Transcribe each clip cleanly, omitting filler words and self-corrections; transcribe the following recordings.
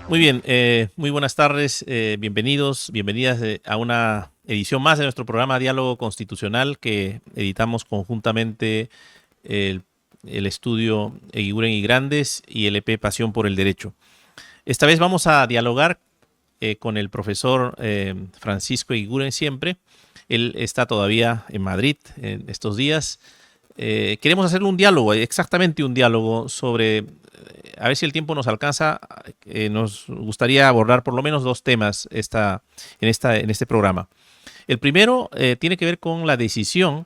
Muy bien, muy buenas tardes, bienvenidos, bienvenidas a una edición más de nuestro programa Diálogo Constitucional que editamos conjuntamente el, el estudio Eguiguren y Grandes y el EP Pasión por el Derecho. Esta vez vamos a dialogar con el profesor Francisco Eguiguren siempre. Él está todavía en Madrid en estos días. Queremos hacerle un diálogo, exactamente un diálogo sobre, a ver si el tiempo nos alcanza, nos gustaría abordar por lo menos dos temas en este programa. El primero tiene que ver con la decisión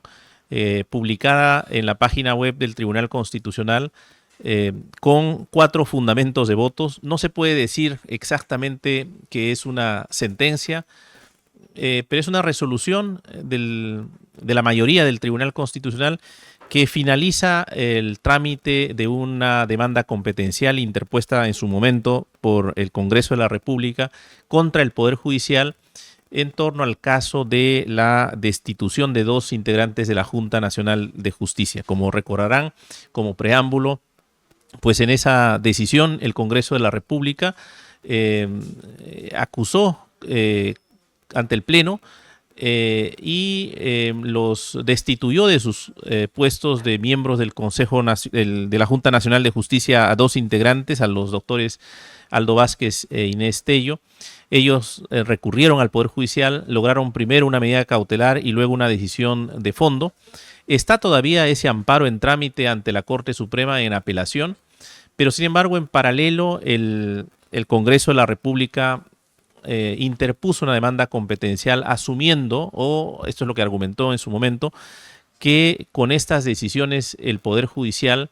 publicada en la página web del Tribunal Constitucional con 4 fundamentos de votos. No se puede decir exactamente que es una sentencia, pero es una resolución de la mayoría del Tribunal Constitucional que finaliza el trámite de una demanda competencial interpuesta en su momento por el Congreso de la República contra el Poder Judicial en torno al caso de la destitución de 2 integrantes de la Junta Nacional de Justicia. Como recordarán, como preámbulo, pues en esa decisión el Congreso de la República acusó ante el Pleno los destituyó de sus puestos de miembros del Consejo de la Junta Nacional de Justicia a 2 integrantes, a los doctores Aldo Vázquez e Inés Tello. Ellos recurrieron al Poder Judicial, lograron primero una medida cautelar y luego una decisión de fondo. Está todavía ese amparo en trámite ante la Corte Suprema en apelación, pero sin embargo en paralelo el Congreso de la República interpuso una demanda competencial asumiendo, o esto es lo que argumentó en su momento, que con estas decisiones el Poder Judicial,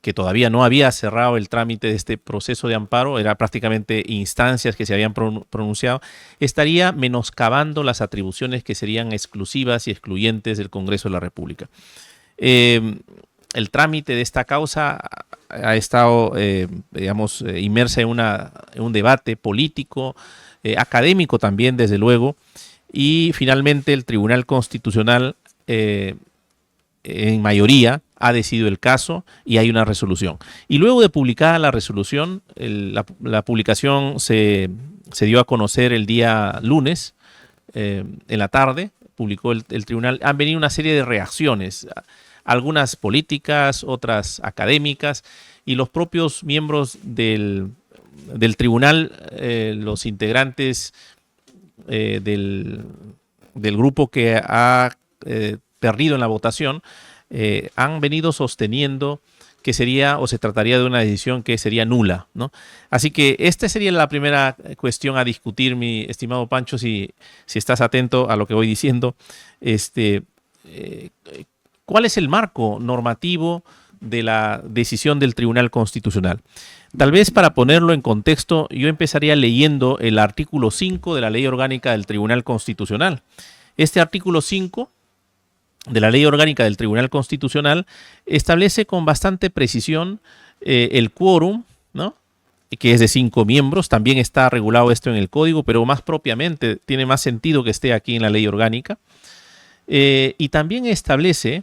que todavía no había cerrado el trámite de este proceso de amparo, era prácticamente instancias que se habían pronunciado, estaría menoscabando las atribuciones que serían exclusivas y excluyentes del Congreso de la República. El trámite de esta causa ha estado, inmersa en un debate político, académico también, desde luego, y finalmente el Tribunal Constitucional, en mayoría, ha decidido el caso y hay una resolución. Y luego de publicada la resolución, la publicación se dio a conocer el día lunes, en la tarde, publicó el tribunal. Han venido una serie de reacciones, algunas políticas, otras académicas, y los propios miembros del tribunal, los integrantes del grupo que ha perdido en la votación, han venido sosteniendo que sería o se trataría de una decisión que sería nula, ¿no? Así que esta sería la primera cuestión a discutir, mi estimado Pancho, si estás atento a lo que voy diciendo. ¿Cuál es el marco normativo de la decisión del Tribunal Constitucional? Tal vez para ponerlo en contexto, yo empezaría leyendo el artículo 5 de la Ley Orgánica del Tribunal Constitucional. Este artículo 5 de la Ley Orgánica del Tribunal Constitucional establece con bastante precisión el quórum, ¿no?, que es de 5 miembros. También está regulado esto en el Código, pero más propiamente tiene más sentido que esté aquí en la Ley Orgánica. Y también establece,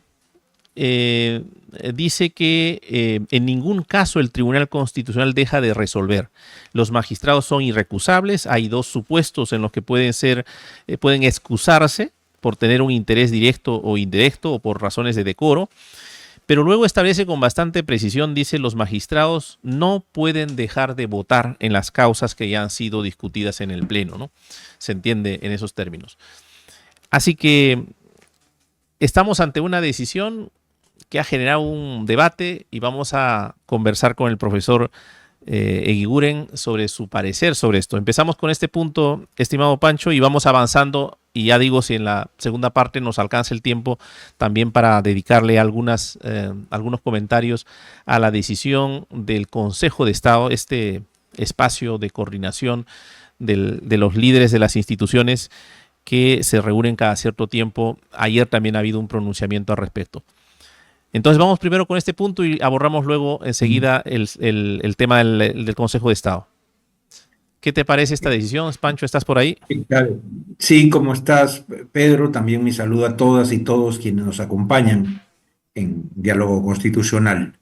dice que en ningún caso el Tribunal Constitucional deja de resolver. Los magistrados son irrecusables. Hay 2 supuestos en los que pueden excusarse por tener un interés directo o indirecto o por razones de decoro. Pero luego establece con bastante precisión, dice, los magistrados no pueden dejar de votar en las causas que ya han sido discutidas en el Pleno, ¿no? Se entiende en esos términos. Así que estamos ante una decisión que ha generado un debate y vamos a conversar con el profesor Eguiguren sobre su parecer sobre esto. Empezamos con este punto, estimado Pancho, y vamos avanzando, y ya digo, si en la segunda parte nos alcanza el tiempo también para dedicarle algunos comentarios a la decisión del Consejo de Estado, este espacio de coordinación de los líderes de las instituciones que se reúnen cada cierto tiempo. Ayer también ha habido un pronunciamiento al respecto. Entonces vamos primero con este punto y abordamos luego enseguida el tema del Consejo de Estado. ¿Qué te parece esta decisión, Pancho? ¿Estás por ahí? Sí, ¿cómo estás, Pedro? También mi saludo a todas y todos quienes nos acompañan en Diálogo Constitucional.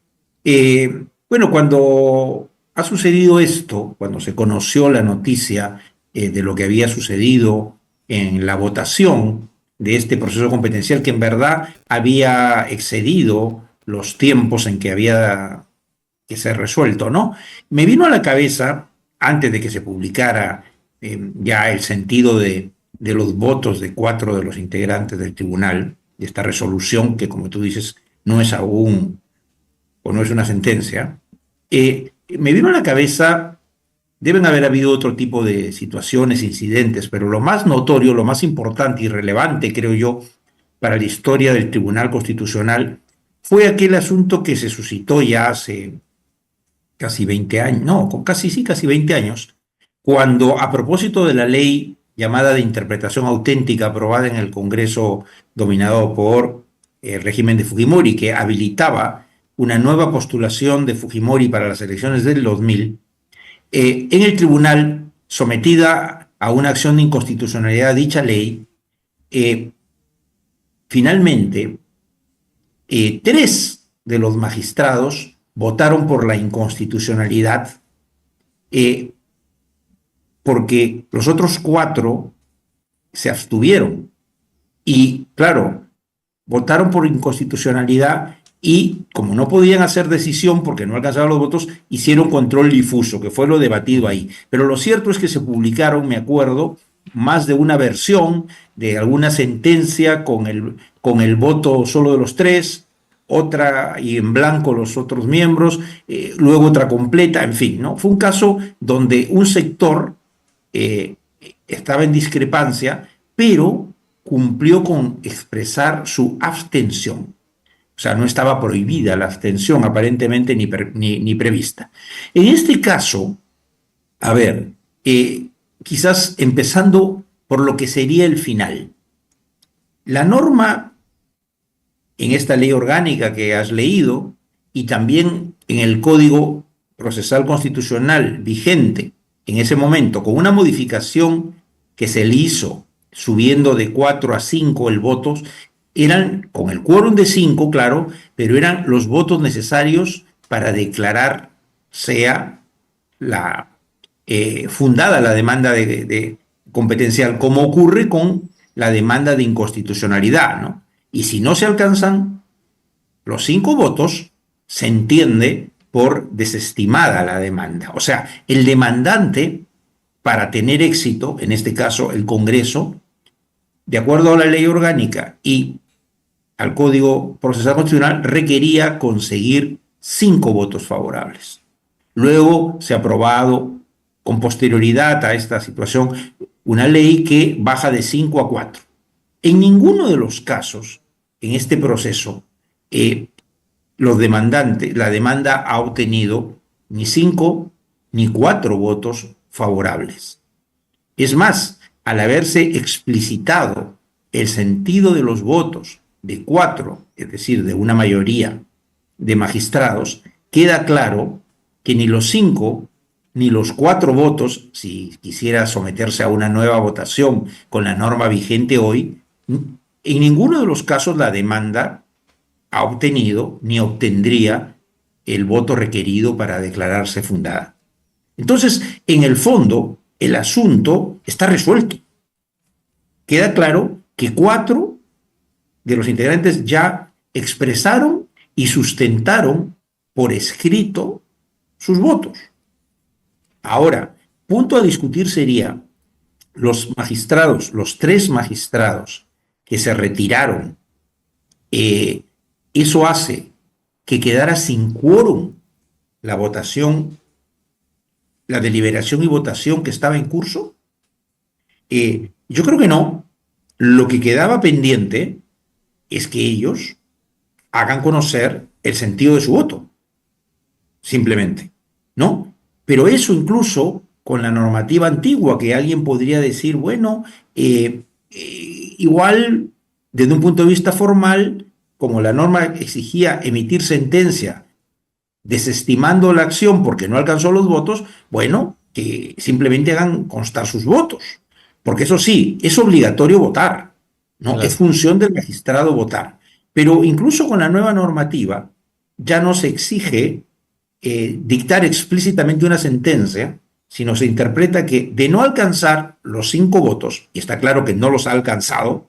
Bueno, cuando ha sucedido esto, cuando se conoció la noticia de lo que había sucedido en la votación de este proceso competencial, que en verdad había excedido los tiempos en que había que ser resuelto, ¿no? Me vino a la cabeza, antes de que se publicara ya el sentido de los votos de 4 de los integrantes del tribunal, de esta resolución, que como tú dices, no es aún, o no es una sentencia, me vino a la cabeza, deben haber habido otro tipo de situaciones, incidentes, pero lo más notorio, lo más importante y relevante, creo yo, para la historia del Tribunal Constitucional, fue aquel asunto que se suscitó ya hace casi 20 años, no, casi sí, casi 20 años, cuando a propósito de la ley llamada de interpretación auténtica aprobada en el Congreso dominado por el régimen de Fujimori, que habilitaba una nueva postulación de Fujimori para las elecciones del 2000, en el tribunal, sometida a una acción de inconstitucionalidad de dicha ley, finalmente 3 de los magistrados votaron por la inconstitucionalidad porque los otros 4 se abstuvieron. Y claro, votaron por inconstitucionalidad y como no podían hacer decisión porque no alcanzaban los votos, hicieron control difuso, que fue lo debatido ahí. Pero lo cierto es que se publicaron, me acuerdo, más de una versión de alguna sentencia con el voto solo de los 3, otra y en blanco los otros miembros, luego otra completa, en fin, ¿no? Fue un caso donde un sector estaba en discrepancia, pero cumplió con expresar su abstención. O sea, no estaba prohibida la abstención aparentemente ni prevista. En este caso, a ver, quizás empezando por lo que sería el final. La norma en esta ley orgánica que has leído y también en el Código Procesal Constitucional vigente en ese momento, con una modificación que se le hizo subiendo de 4 a 5 el voto, eran con el quórum de 5, claro, pero eran los votos necesarios para declarar sea fundada la demanda de competencial, como ocurre con la demanda de inconstitucionalidad, ¿no? Y si no se alcanzan los 5 votos, se entiende por desestimada la demanda. O sea, el demandante, para tener éxito, en este caso el Congreso, de acuerdo a la ley orgánica y al Código Procesal Constitucional, requería conseguir 5 votos favorables. Luego se ha aprobado con posterioridad a esta situación una ley que baja de 5 a 4. En ninguno de los casos, en este proceso, los demandantes, la demanda ha obtenido ni 5 ni 4 votos favorables. Es más, al haberse explicitado el sentido de los votos de 4, es decir, de una mayoría de magistrados, queda claro que ni los 5 ni los 4 votos, si quisiera someterse a una nueva votación con la norma vigente hoy, en ninguno de los casos la demanda ha obtenido ni obtendría el voto requerido para declararse fundada. Entonces, en el fondo, el asunto está resuelto. Queda claro que 4 de los integrantes ya expresaron y sustentaron por escrito sus votos. Ahora, punto a discutir sería los magistrados, los 3 magistrados que se retiraron, eso hace que quedara sin quórum la votación, la deliberación y votación que estaba en curso. Yo creo que no. Lo que quedaba pendiente es que ellos hagan conocer el sentido de su voto, simplemente, ¿no? Pero eso incluso con la normativa antigua, que alguien podría decir, bueno, igual desde un punto de vista formal, como la norma exigía emitir sentencia desestimando la acción porque no alcanzó los votos, bueno, que simplemente hagan constar sus votos. Porque eso sí, es obligatorio votar, ¿no? Claro. Es función del magistrado votar. Pero incluso con la nueva normativa ya no se exige dictar explícitamente una sentencia, sino se interpreta que de no alcanzar los 5 votos, y está claro que no los ha alcanzado,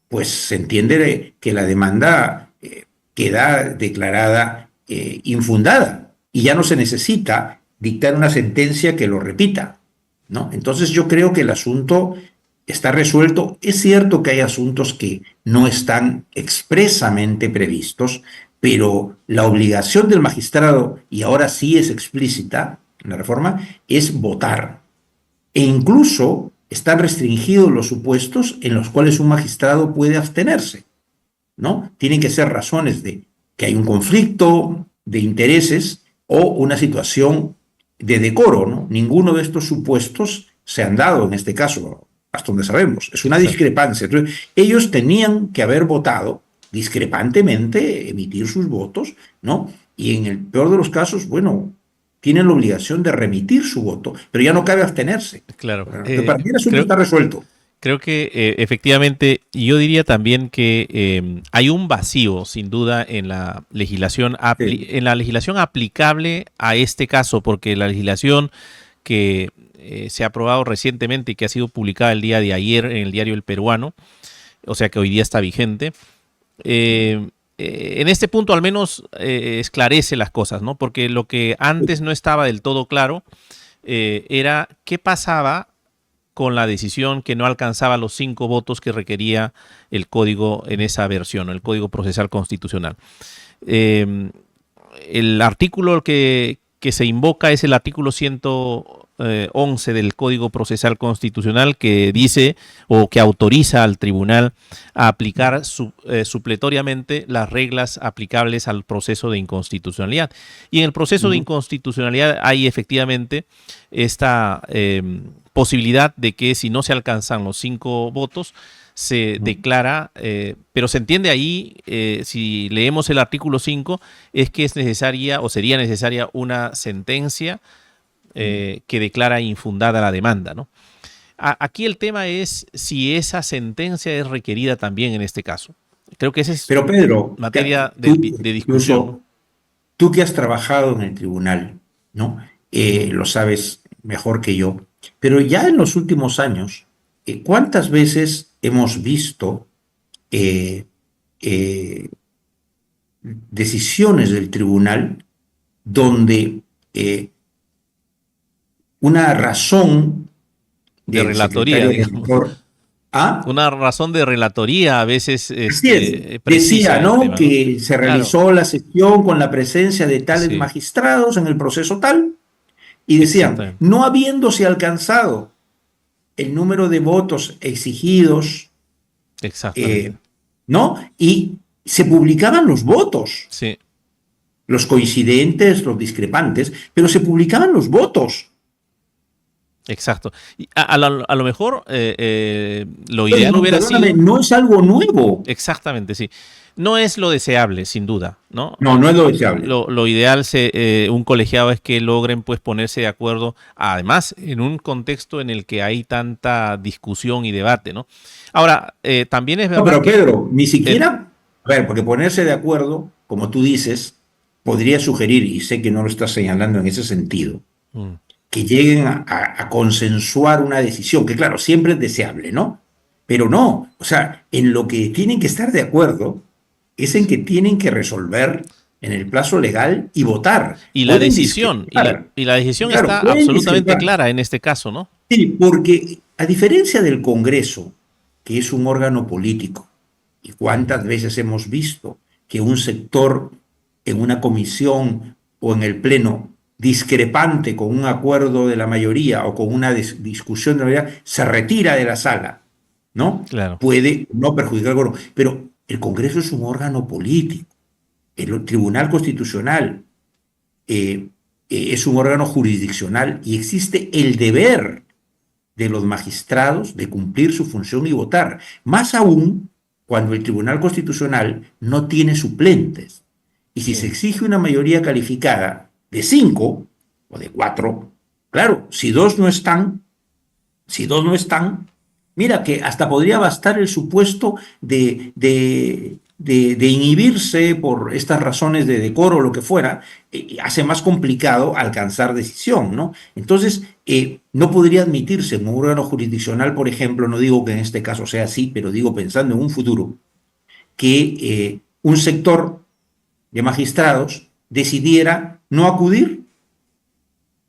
pues se entiende que la demanda queda declarada infundada y ya no se necesita dictar una sentencia que lo repita, ¿no? Entonces yo creo que el asunto está resuelto. Es cierto que hay asuntos que no están expresamente previstos, pero la obligación del magistrado, y ahora sí es explícita en la reforma, es votar. E incluso están restringidos los supuestos en los cuales un magistrado puede abstenerse, ¿no? Tienen que ser razones de que hay un conflicto de intereses o una situación de decoro, ¿no? Ninguno de estos supuestos se han dado en este caso, hasta donde sabemos. Es una discrepancia. Entonces, ellos tenían que haber votado discrepantemente, emitir sus votos, ¿no? Y en el peor de los casos, bueno, tienen la obligación de remitir su voto, pero ya no cabe abstenerse. Claro. Para mí el asunto está resuelto. Creo que efectivamente, yo diría también que hay un vacío, sin duda, en la legislación aplicable a este caso, porque la legislación que se ha aprobado recientemente y que ha sido publicada el día de ayer en el diario El Peruano, o sea que hoy día está vigente, en este punto al menos esclarece las cosas, ¿no? Porque lo que antes no estaba del todo claro era qué pasaba con la decisión que no alcanzaba los 5 votos que requería el código en esa versión, el Código Procesal Constitucional. El artículo que se invoca es el artículo 111 del Código Procesal Constitucional, que dice o que autoriza al tribunal a aplicar supletoriamente las reglas aplicables al proceso de inconstitucionalidad. Y en el proceso de inconstitucionalidad hay efectivamente esta posibilidad de que si no se alcanzan los 5 votos, se declara, pero se entiende ahí, si leemos el artículo 5, es que es necesaria o sería necesaria una sentencia que declara infundada la demanda, ¿no? Aquí el tema es si esa sentencia es requerida también en este caso. Creo que esa es pero Pedro, materia de discusión, ¿no? Tú que has trabajado en el tribunal, ¿no? Lo sabes mejor que yo, pero ya en los últimos años, ¿cuántas veces hemos visto decisiones del tribunal donde una razón de relatoría, digamos. ¿Ah? Una razón de relatoría a veces decía, ¿no? tema, ¿no? Que se realizó la sesión con la presencia de tales magistrados en el proceso tal, y decían, no habiéndose alcanzado el número de votos exigidos, ¿no? Y se publicaban los votos. Sí. Los coincidentes, los discrepantes, pero se publicaban los votos. Exacto. Y a lo mejor lo ideal hubiera sido... No es algo nuevo. Exactamente, sí. No es lo deseable, sin duda, ¿no? No es lo deseable. Lo ideal, un colegiado, es que logren pues ponerse de acuerdo, además, en un contexto en el que hay tanta discusión y debate, ¿no? Ahora, también es verdad. No, pero Pedro, ni siquiera... A ver, porque ponerse de acuerdo, como tú dices, podría sugerir, y sé que no lo estás señalando en ese sentido, que lleguen a consensuar una decisión, que claro, siempre es deseable, ¿no? Pero no, o sea, en lo que tienen que estar de acuerdo es en que tienen que resolver en el plazo legal y votar. Y la decisión, y la decisión claro, está absolutamente clara en este caso, ¿no? Sí, porque a diferencia del Congreso, que es un órgano político, y cuántas veces hemos visto que un sector en una comisión o en el pleno discrepante con un acuerdo de la mayoría o con una discusión de la mayoría, se retira de la sala, ¿no? Claro. Puede no perjudicar al gobierno, pero el Congreso es un órgano político. El Tribunal Constitucional es un órgano jurisdiccional y existe el deber de los magistrados de cumplir su función y votar. Más aún cuando el Tribunal Constitucional no tiene suplentes. Y si se exige una mayoría calificada de 5 o de 4, claro, si dos no están, mira que hasta podría bastar el supuesto de de inhibirse por estas razones de decoro o lo que fuera, hace más complicado alcanzar decisión, ¿no? Entonces, no podría admitirse en un órgano jurisdiccional, por ejemplo, no digo que en este caso sea así, pero digo pensando en un futuro, que un sector de magistrados decidiera no acudir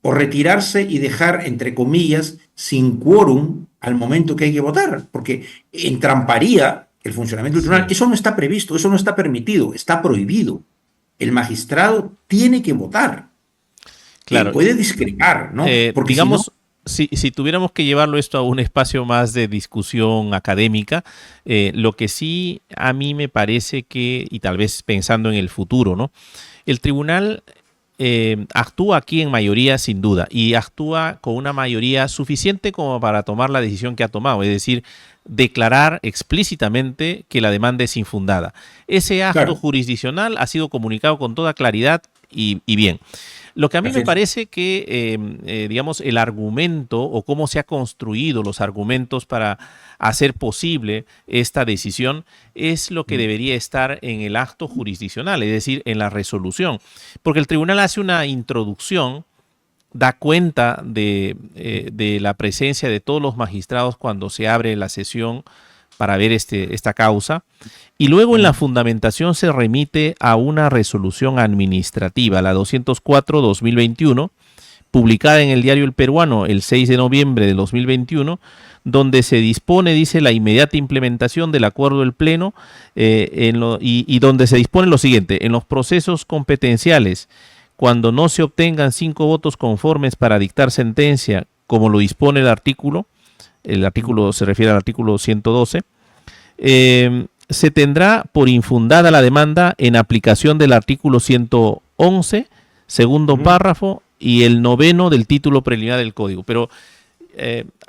o retirarse y dejar, entre comillas, sin quórum al momento que hay que votar, porque entramparía el funcionamiento del tribunal. Sí, Eso no está previsto, eso no está permitido, está prohibido. El magistrado tiene que votar, claro. puede discrepar, ¿no? Porque si no, Digamos, si tuviéramos que llevarlo esto a un espacio más de discusión académica, lo que sí a mí me parece que, y tal vez pensando en el futuro, ¿no? El tribunal actúa aquí en mayoría sin duda y actúa con una mayoría suficiente como para tomar la decisión que ha tomado, es decir, declarar explícitamente que la demanda es infundada. Ese acto claro, jurisdiccional ha sido comunicado con toda claridad y bien. Lo que a mí así me es. parece que, digamos, el argumento o cómo se ha construido los argumentos para hacer posible esta decisión es lo que debería estar en el acto jurisdiccional, es decir, en la resolución. Porque el tribunal hace una introducción, da cuenta de la presencia de todos los magistrados cuando se abre la sesión para ver esta causa. Y luego en la fundamentación se remite a una resolución administrativa, la 204-2021, publicada en el diario El Peruano el 6 de noviembre de 2021, donde se dispone, dice, la inmediata implementación del acuerdo del Pleno y donde se dispone lo siguiente: en los procesos competenciales, cuando no se obtengan 5 votos conformes para dictar sentencia, como lo dispone el artículo se refiere al artículo 112, se tendrá por infundada la demanda en aplicación del artículo 111, segundo párrafo, y el noveno del título preliminar del Código. Pero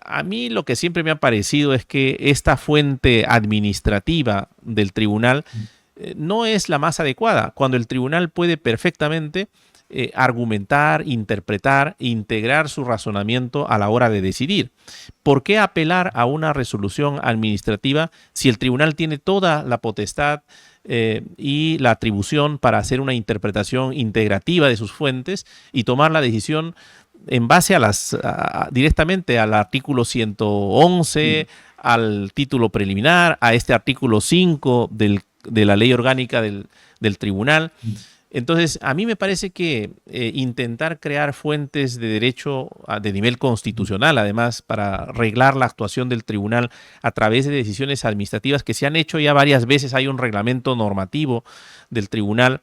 a mí lo que siempre me ha parecido es que esta fuente administrativa del tribunal no es la más adecuada, cuando el tribunal puede perfectamente argumentar, interpretar, integrar su razonamiento a la hora de decidir. ¿Por qué apelar a una resolución administrativa si el tribunal tiene toda la potestad y la atribución para hacer una interpretación integrativa de sus fuentes y tomar la decisión en base directamente al artículo 111, al título preliminar, a este artículo 5 de la ley orgánica del tribunal? Entonces, a mí me parece que intentar crear fuentes de derecho de nivel constitucional, además, para arreglar la actuación del tribunal a través de decisiones administrativas que se han hecho ya varias veces, hay un reglamento normativo del tribunal,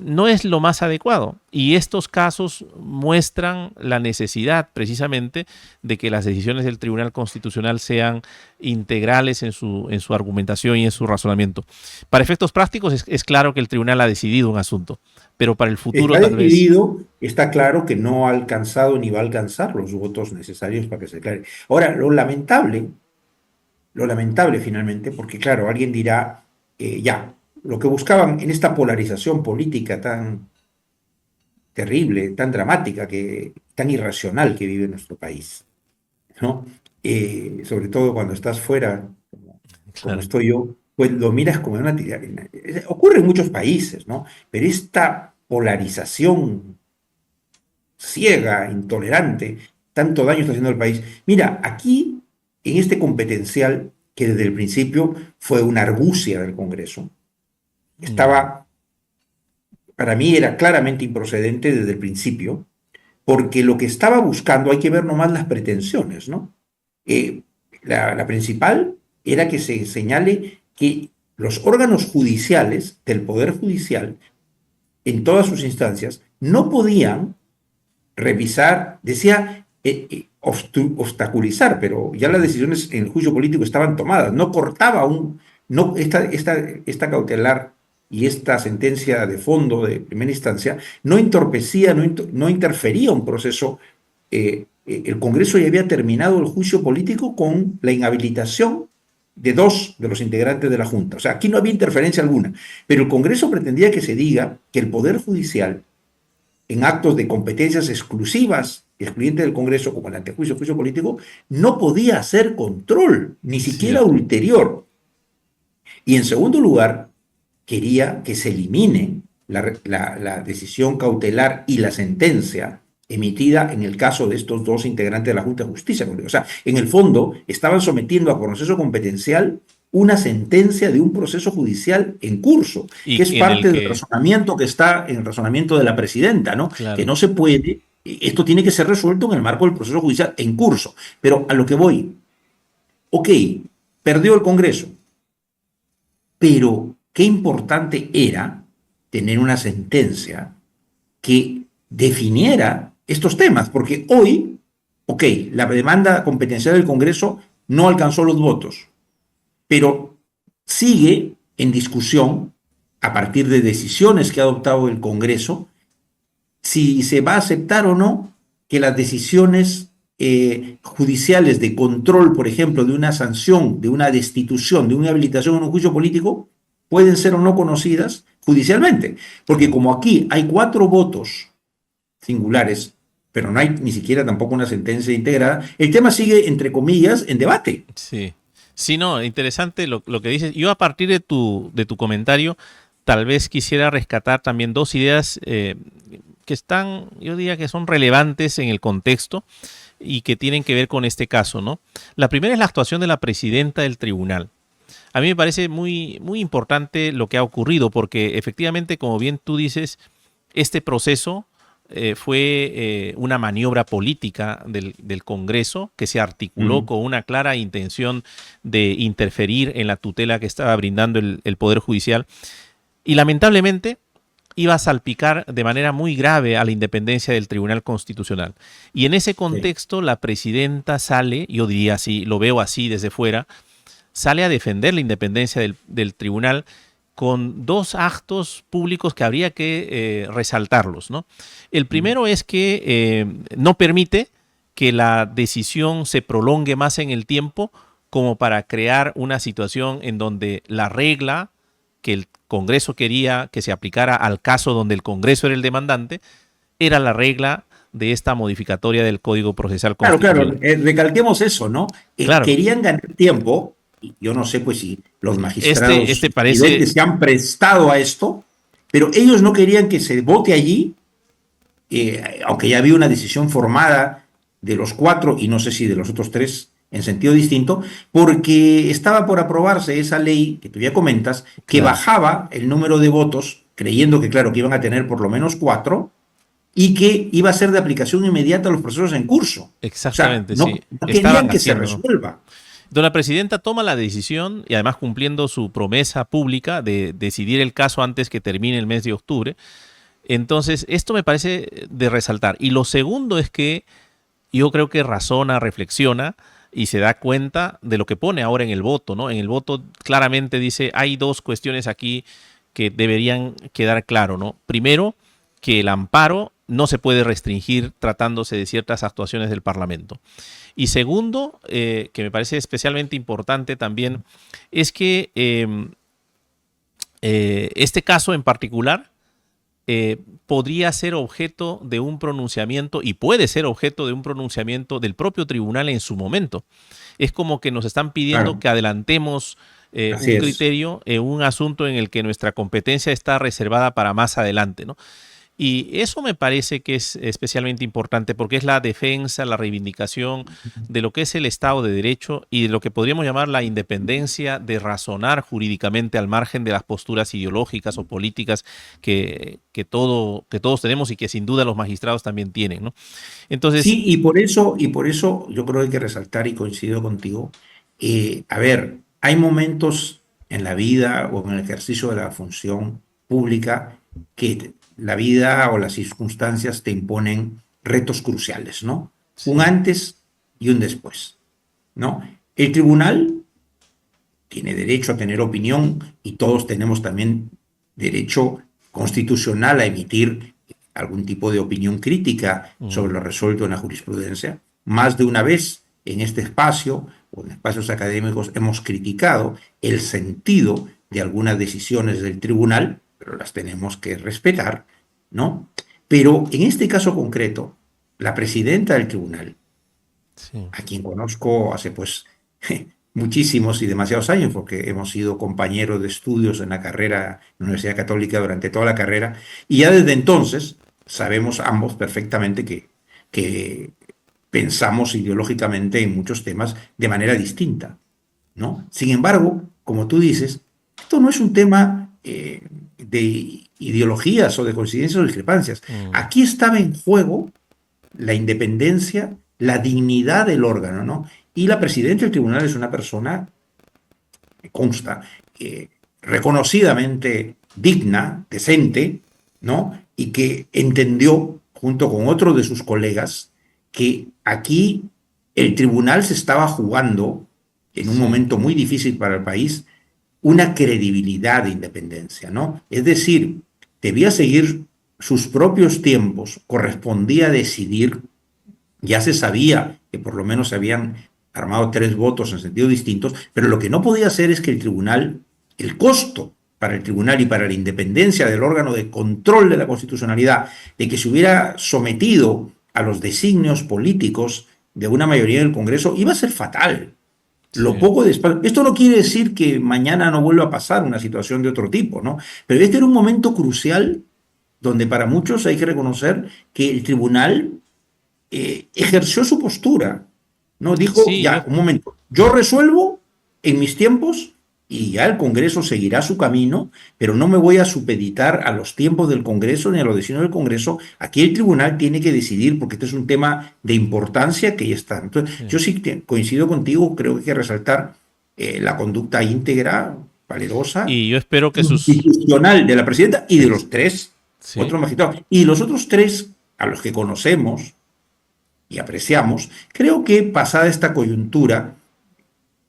no es lo más adecuado. Y estos casos muestran la necesidad precisamente de que las decisiones del Tribunal Constitucional sean integrales en su argumentación y en su razonamiento. Para efectos prácticos es claro que el tribunal ha decidido un asunto, pero para el futuro Está tal vez... decidido, está claro que no ha alcanzado ni va a alcanzar los votos necesarios para que se declare. Ahora, lo lamentable finalmente, porque claro, alguien dirá, ya, lo que buscaban en esta polarización política tan terrible, tan dramática, tan irracional que vive nuestro país, ¿no? Sobre todo cuando estás fuera, como Claro, estoy yo, pues lo miras como una... Ocurre en muchos países, ¿no? Pero esta polarización ciega, intolerante, tanto daño está haciendo al país. Mira, aquí, en este competencial, que desde el principio fue una argucia del Congreso, estaba, para mí era claramente improcedente desde el principio, porque lo que estaba buscando, hay que ver nomás las pretensiones, ¿no? La principal era que se señale que los órganos judiciales del Poder Judicial, en todas sus instancias, no podían revisar, decía obstaculizar, pero ya las decisiones en el juicio político estaban tomadas, no cortaba no, esta cautelar y esta sentencia de fondo de primera instancia no entorpecía, no interfería un proceso. El Congreso ya había terminado el juicio político con la inhabilitación de 2 de los integrantes de la Junta. O sea, aquí no había interferencia alguna, pero el Congreso pretendía que se diga que el Poder Judicial, en actos de competencias exclusivas, excluyente del Congreso, como el antejuicio, juicio político, no podía hacer control, ni siquiera cierto. ulterior. Y en segundo lugar, quería que se elimine la decisión cautelar y la sentencia emitida en el caso de estos dos integrantes de la Junta de Justicia. O sea, en el fondo estaban sometiendo a proceso competencial una sentencia de un proceso judicial en curso, que Y es en el parte del que, razonamiento que está en el razonamiento de la presidenta, ¿no? Que claro, no se puede, esto tiene que ser resuelto en el marco del proceso judicial en curso. Pero a lo que voy, ok, perdió el Congreso, pero qué importante era tener una sentencia que definiera estos temas, porque hoy, ok, la demanda competencial del Congreso no alcanzó los votos, pero sigue en discusión a partir de decisiones que ha adoptado el Congreso si se va a aceptar o no que las decisiones judiciales de control, por ejemplo, de una sanción, de una destitución, de una habilitación en un juicio político, pueden ser o no conocidas judicialmente. Porque claro. como aquí hay 4 votos singulares, pero no hay ni siquiera tampoco una sentencia integrada, el tema sigue, entre comillas, en debate. Sí. Sí, no, interesante lo que dices. Yo a partir de tu comentario, tal vez quisiera rescatar también dos ideas que están, yo diría que son relevantes en el contexto y que tienen que ver con este caso, ¿no? La primera es la actuación de la presidenta del tribunal. A mí me parece muy, muy importante lo que ha ocurrido, porque efectivamente, como bien tú dices, este proceso fue una maniobra política del Congreso que se articuló Mm. con una clara intención de interferir en la tutela que estaba brindando el Poder Judicial y lamentablemente iba a salpicar de manera muy grave a la independencia del Tribunal Constitucional. Y en ese Sí. contexto la presidenta sale, yo diría así, lo veo así desde fuera, sale a defender la independencia del tribunal con dos actos públicos que habría que resaltarlos, ¿no? El Mm. primero es que no permite que la decisión se prolongue más en el tiempo como para crear una situación en donde la regla que el Congreso quería que se aplicara al caso donde el Congreso era el demandante, era la regla de esta modificatoria del Código Procesal Claro, claro, Constitucional. recalquemos eso, ¿no? Claro, Querían ganar tiempo, y yo no sé pues si los magistrados este parece, incidentes se han prestado a esto, pero ellos no querían que se vote allí, aunque ya había una decisión formada de los 4 y no sé si de los otros 3 en sentido distinto, porque estaba por aprobarse esa ley que tú ya comentas, que claro, bajaba el número de votos, creyendo que claro, que iban a tener por lo menos 4, y que iba a ser de aplicación inmediata a los procesos en curso. O sea, exactamente, no, sí, no querían estaban que se haciéndolo. resuelva. Entonces la presidenta toma la decisión y además cumpliendo su promesa pública de decidir el caso antes que termine el mes de octubre. Entonces, esto me parece de resaltar. Y lo segundo es que yo creo que razona, reflexiona y se da cuenta de lo que pone ahora en el voto, ¿no? En el voto claramente dice, hay dos cuestiones aquí que deberían quedar claro, ¿no? Primero, que el amparo no se puede restringir tratándose de ciertas actuaciones del Parlamento. Y segundo, que me parece especialmente importante también, es que este caso en particular podría ser objeto de un pronunciamiento y puede ser objeto de un pronunciamiento del propio tribunal en su momento. Es como que nos están pidiendo Claro, que adelantemos así un es. criterio en un asunto en el que nuestra competencia está reservada para más adelante, ¿no? Y eso me parece que es especialmente importante porque es la defensa, la reivindicación de lo que es el Estado de Derecho y de lo que podríamos llamar la independencia de razonar jurídicamente al margen de las posturas ideológicas o políticas que todos tenemos y que sin duda los magistrados también tienen, ¿no? Entonces, Sí, y por eso yo creo que hay que resaltar y coincido contigo. A ver, hay momentos en la vida o en el ejercicio de la función pública que la vida o las circunstancias te imponen retos cruciales, ¿no? Un sí, antes y un después, ¿no? El tribunal tiene derecho a tener opinión y todos tenemos también derecho constitucional a emitir algún tipo de opinión crítica sobre mm, lo resuelto en la jurisprudencia. Más de una vez en este espacio o en espacios académicos hemos criticado el sentido de algunas decisiones del tribunal, pero las tenemos que respetar, ¿no? Pero en este caso concreto, la presidenta del tribunal, sí, a quien conozco hace pues muchísimos y demasiados años, porque hemos sido compañeros de estudios en la carrera, en la Universidad Católica durante toda la carrera, y ya desde entonces sabemos ambos perfectamente que pensamos ideológicamente en muchos temas de manera distinta, ¿no? Sin embargo, como tú dices, esto no es un tema de ideologías o de coincidencias o discrepancias. Mm, Aquí estaba en juego la independencia, la dignidad del órgano, ¿no? Y la presidenta del tribunal es una persona, me consta, reconocidamente digna, decente, ¿no? Y que entendió, junto con otros de sus colegas, que aquí el tribunal se estaba jugando, en un sí, momento muy difícil para el país, una credibilidad de independencia, ¿no? Es decir, debía seguir sus propios tiempos, correspondía decidir, ya se sabía que por lo menos se habían armado 3 votos en sentidos distintos, pero lo que no podía hacer es que el tribunal, el costo para el tribunal y para la independencia del órgano de control de la constitucionalidad, de que se hubiera sometido a los designios políticos de una mayoría del Congreso, iba a ser fatal. Lo sí. poco de espacio. Esto no quiere decir que mañana no vuelva a pasar una situación de otro tipo, ¿no? Pero este era un momento crucial donde para muchos hay que reconocer que el tribunal ejerció su postura, ¿no? Dijo, Sí, yo ya, un momento, yo resuelvo en mis tiempos y ya el Congreso seguirá su camino, pero no me voy a supeditar a los tiempos del Congreso ni a los designios del Congreso. Aquí el tribunal tiene que decidir porque este es un tema de importancia que ya está. Entonces, sí. yo sí coincido contigo, creo que hay que resaltar la conducta íntegra, valerosa, Y yo espero que sus... institucional de la presidenta y de los tres Sí, otros magistrados. Y los otros tres, a los que conocemos, y apreciamos, creo que pasada esta coyuntura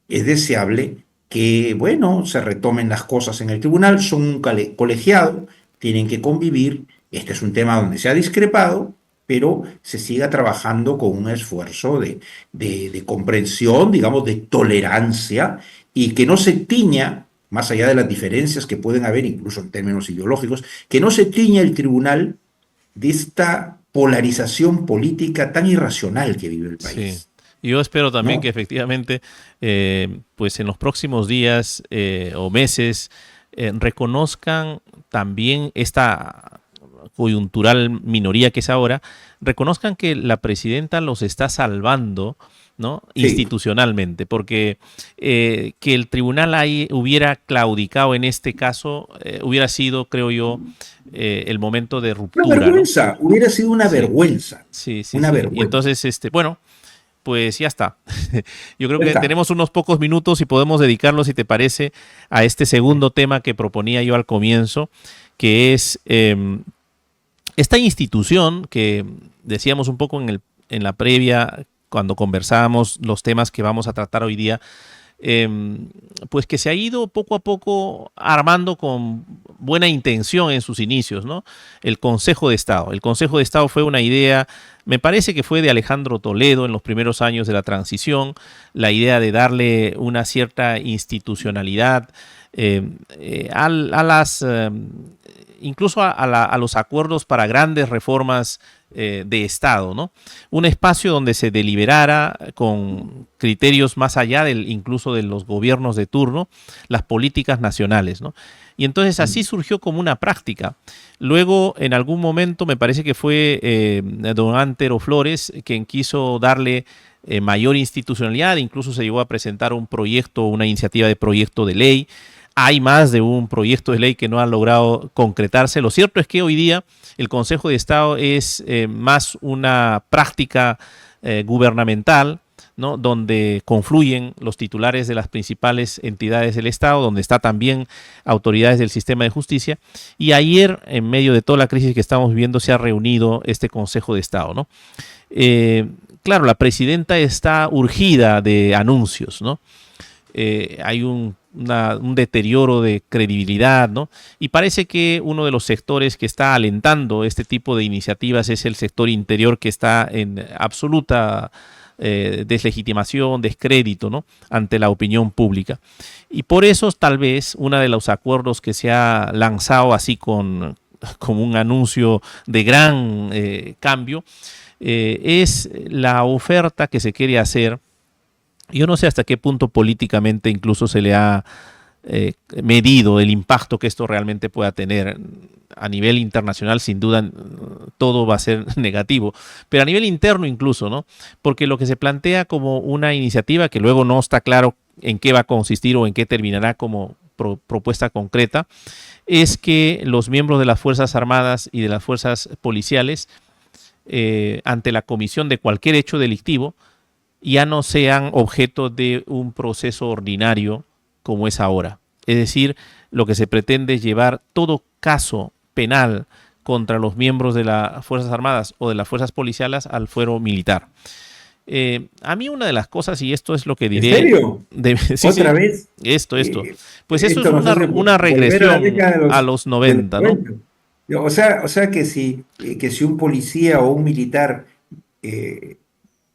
es deseable que, bueno, se retomen las cosas en el tribunal, son un colegiado, tienen que convivir, este es un tema donde se ha discrepado, pero se siga trabajando con un esfuerzo de comprensión, digamos, de tolerancia, y que no se tiña, más allá de las diferencias que pueden haber, incluso en términos ideológicos, que no se tiña el tribunal de esta polarización política tan irracional que vive el sí. país, Y yo espero también que ¿no? efectivamente, pues en los próximos días o meses, reconozcan también esta coyuntural minoría que es ahora, reconozcan que la presidenta los está salvando, ¿no? Sí, Institucionalmente, porque que el tribunal ahí hubiera claudicado en este caso, hubiera sido, creo yo, el momento de una ruptura, ¿no? vergüenza, hubiera sido una Sí, vergüenza, sí, sí, una sí. Y vergüenza. entonces, bueno, pues ya está. Yo creo Ya que está. tenemos unos pocos minutos y podemos dedicarlos, si te parece, a este segundo tema que proponía yo al comienzo, que es esta institución que decíamos un poco en la previa, cuando conversábamos los temas que vamos a tratar hoy día, eh, pues que se ha ido poco a poco armando con buena intención en sus inicios, ¿no? El Consejo de Estado. El Consejo de Estado fue una idea, me parece que fue de Alejandro Toledo en los primeros años de la transición, la idea de darle una cierta institucionalidad a las incluso a los acuerdos para grandes reformas de Estado, ¿no? Un espacio donde se deliberara con criterios más allá del, incluso de los gobiernos de turno, las políticas nacionales, ¿no? Y entonces así surgió como una práctica. Luego, en algún momento, me parece que fue don Antero Flores quien quiso darle mayor institucionalidad, incluso se llegó a presentar un proyecto, una iniciativa de proyecto de ley. Hay más de un proyecto de ley que no ha logrado concretarse. Lo cierto es que hoy día el Consejo de Estado es más una práctica gubernamental, ¿no? Donde confluyen los titulares de las principales entidades del Estado, donde está también autoridades del sistema de justicia. Y ayer, en medio de toda la crisis que estamos viviendo, se ha reunido este Consejo de Estado, ¿no? Eh, claro, la presidenta está urgida de anuncios, ¿no? Hay un deterioro de credibilidad, ¿no? Y parece que uno de los sectores que está alentando este tipo de iniciativas es el sector interior, que está en absoluta deslegitimación, descrédito, ¿no? Ante la opinión pública. Y por eso tal vez uno de los acuerdos que se ha lanzado así como un anuncio de gran cambio es la oferta que se quiere hacer Yo no sé hasta qué punto políticamente incluso se le ha medido el impacto que esto realmente pueda tener. A nivel internacional, sin duda, todo va a ser negativo, pero a nivel interno incluso, ¿no? Porque lo que se plantea como una iniciativa que luego no está claro en qué va a consistir o en qué terminará como propuesta concreta, es que los miembros de las Fuerzas Armadas y de las Fuerzas Policiales, ante la comisión de cualquier hecho delictivo, ya no sean objeto de un proceso ordinario como es ahora. Es decir, lo que se pretende es llevar todo caso penal contra los miembros de las Fuerzas Armadas o de las Fuerzas Policiales al fuero militar. A mí una de las cosas, y esto es lo que ¿En diré, serio? sí, ¿Otra sí, vez? pues eso es Esto nos hace una volver a la regresión década a los de los 90, ¿no? 90. O sea que si un policía o un militar eh,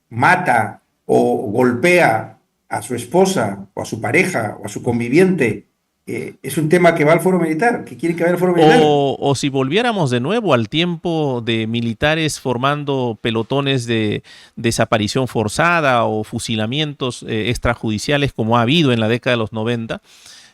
mata o golpea a su esposa o a su pareja o a su conviviente, es un tema que va al foro militar, que quiere que vaya al foro militar. O si volviéramos de nuevo al tiempo de militares formando pelotones de desaparición forzada o fusilamientos extrajudiciales como ha habido en la década de los 90,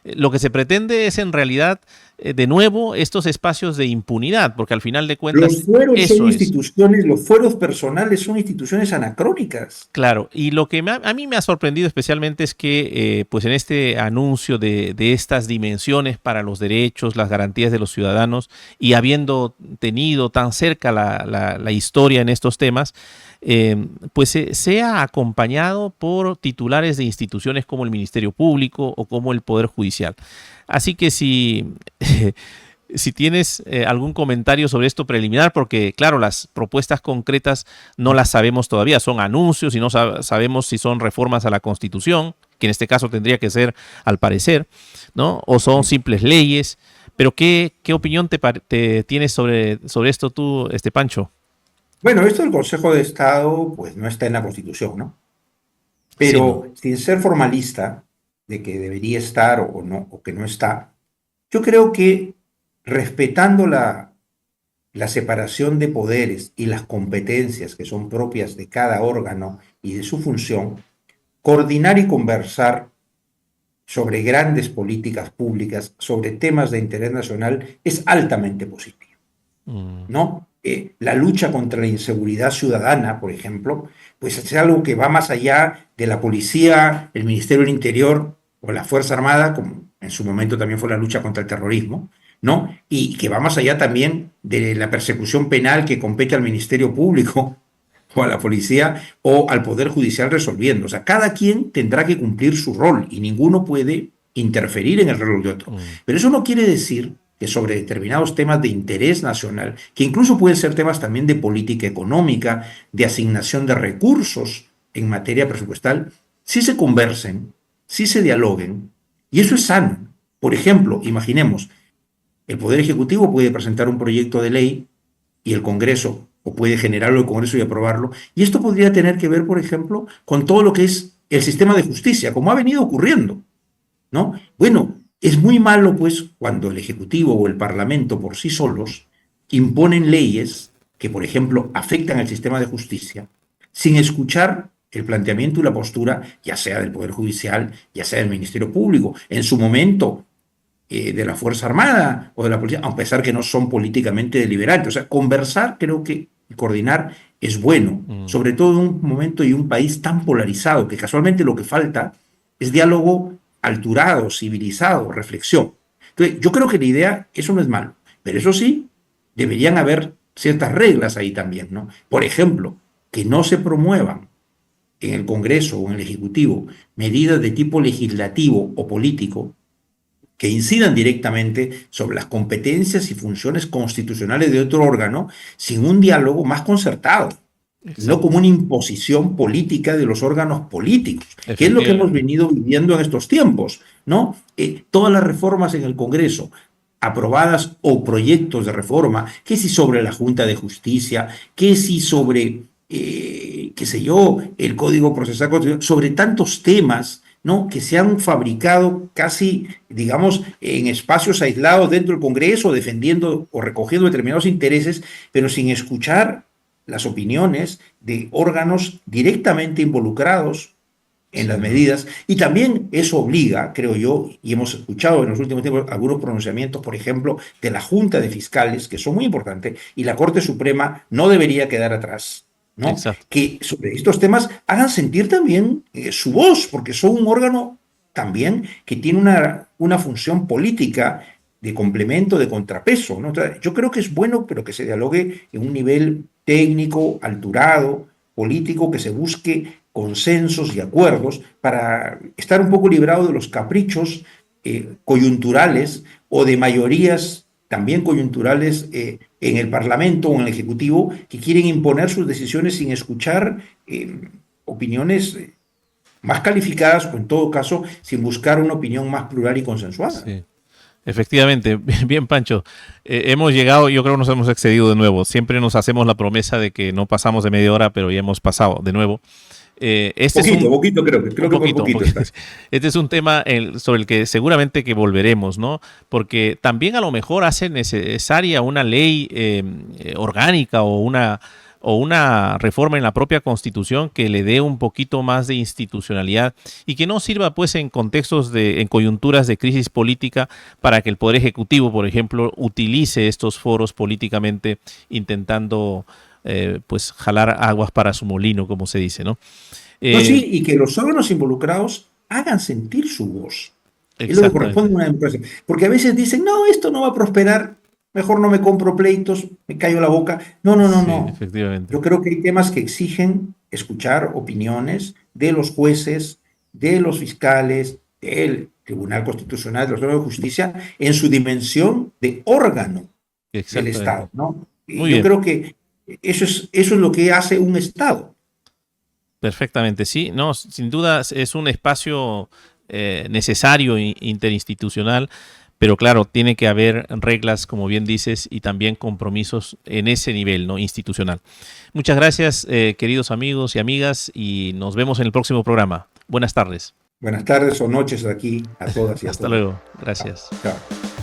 lo que se pretende es en realidad, de nuevo, estos espacios de impunidad, porque al final de cuentas Los fueros son eso es. instituciones, los fueros personales son instituciones anacrónicas. Claro, y lo que a mí me ha sorprendido especialmente es que pues en este anuncio de estas dimensiones para los derechos, las garantías de los ciudadanos, y habiendo tenido tan cerca la historia en estos temas, pues sea acompañado por titulares de instituciones como el Ministerio Público o como el Poder Judicial. Así que si si tienes algún comentario sobre esto preliminar, porque claro, las propuestas concretas no las sabemos todavía, son anuncios y no sabemos si son reformas a la Constitución, que en este caso tendría que ser al parecer, ¿no? O son simples leyes, pero ¿qué opinión te tienes sobre esto tú, Pancho? Bueno, esto del Consejo de Estado, pues no está en la Constitución, ¿no? Sí, no. Pero sin ser formalista de que debería estar o no, o que no está, yo creo que respetando la separación de poderes y las competencias que son propias de cada órgano y de su función, coordinar y conversar sobre grandes políticas públicas, sobre temas de interés nacional, es altamente positivo, Mm, ¿no? La lucha contra la inseguridad ciudadana, por ejemplo, pues es algo que va más allá de la policía, el Ministerio del Interior o la Fuerza Armada, como en su momento también fue la lucha contra el terrorismo, ¿no? Y que va más allá también de la persecución penal que compete al Ministerio Público o a la policía o al Poder Judicial resolviendo. O sea, cada quien tendrá que cumplir su rol y ninguno puede interferir en el rol de otro. mm, Pero eso no quiere decir que sobre determinados temas de interés nacional, que incluso pueden ser temas también de política económica, de asignación de recursos en materia presupuestal, sí se conversen, sí se dialoguen, y eso es sano. Por ejemplo, imaginemos, el Poder Ejecutivo puede presentar un proyecto de ley y el Congreso, o puede generarlo el Congreso y aprobarlo, y esto podría tener que ver, por ejemplo, con todo lo que es el sistema de justicia, como ha venido ocurriendo, ¿no? Bueno, es muy malo, pues, cuando el Ejecutivo o el Parlamento por sí solos imponen leyes que, por ejemplo, afectan al sistema de justicia, sin escuchar el planteamiento y la postura, ya sea del Poder Judicial, ya sea del Ministerio Público, en su momento de la Fuerza Armada o de la policía, a pesar que no son políticamente deliberantes. O sea, conversar creo que coordinar es bueno, mm. sobre todo en un momento y un país tan polarizado, que casualmente lo que falta es diálogo alturado, civilizado, reflexión. Entonces, yo creo que la idea, eso no es malo, pero eso sí, deberían haber ciertas reglas ahí también, ¿no? Por ejemplo, que no se promuevan en el Congreso o en el Ejecutivo medidas de tipo legislativo o político que incidan directamente sobre las competencias y funciones constitucionales de otro órgano sin un diálogo más concertado, no Exacto. como una imposición política de los órganos políticos, que es lo que hemos Efectivamente. venido viviendo en estos tiempos, ¿no? Todas las reformas en el Congreso aprobadas o proyectos de reforma, que si sobre la Junta de Justicia, que si sobre, qué sé yo, el Código Procesal Constitucional, sobre tantos temas, ¿no? Que se han fabricado casi, digamos, en espacios aislados dentro del Congreso, defendiendo o recogiendo determinados intereses, pero sin escuchar las opiniones de órganos directamente involucrados en las sin duda. medidas, y también eso obliga, creo yo, y hemos escuchado en los últimos tiempos algunos pronunciamientos, por ejemplo, de la Junta de Fiscales, que son muy importantes, y la Corte Suprema no debería quedar atrás, ¿no? Exacto. Que sobre estos temas hagan sentir también su voz, porque son un órgano también que tiene una función política de complemento, de contrapeso, ¿no? Entonces, yo creo que es bueno, pero que se dialogue en un nivel técnico, alturado, político, que se busque consensos y acuerdos para estar un poco librado de los caprichos coyunturales o de mayorías también coyunturales en el Parlamento o en el Ejecutivo que quieren imponer sus decisiones sin escuchar opiniones más calificadas o en todo caso sin buscar una opinión más plural y consensuada. Sí. Efectivamente, bien Pancho, hemos llegado, yo creo que nos hemos excedido de nuevo, siempre nos hacemos la promesa de que no pasamos de media hora, pero ya hemos pasado de nuevo. Este es Poquito creo un que por poquito, un poquito poquito. está. Este es un tema sobre el que seguramente que volveremos, ¿no? Porque también a lo mejor hace necesaria una ley orgánica o una reforma en la propia Constitución que le dé un poquito más de institucionalidad y que no sirva pues en contextos en coyunturas de crisis política para que el Poder Ejecutivo, por ejemplo, utilice estos foros políticamente intentando pues jalar aguas para su molino, como se dice, ¿no? No, Eh, sí, y que los órganos involucrados hagan sentir su voz. Es lo que corresponde exactamente. a una democracia. Porque a veces dicen, no, esto no va a prosperar, mejor no me compro pleitos, me callo la boca. No, no, no, Sí, no. efectivamente. Yo creo que hay temas que exigen escuchar opiniones de los jueces, de los fiscales, del Tribunal Constitucional, de los órganos de justicia, en su dimensión de órgano del Exactamente. Estado, ¿no? Y Muy yo bien. creo que eso es lo que hace un Estado. Perfectamente, sí, no, sin duda es un espacio necesario interinstitucional, pero claro, tiene que haber reglas, como bien dices, y también compromisos en ese nivel, ¿no? Institucional. Muchas gracias, queridos amigos y amigas, y nos vemos en el próximo programa. Buenas tardes. Buenas tardes o noches aquí a todas y a Hasta todos. luego. Gracias. Chao.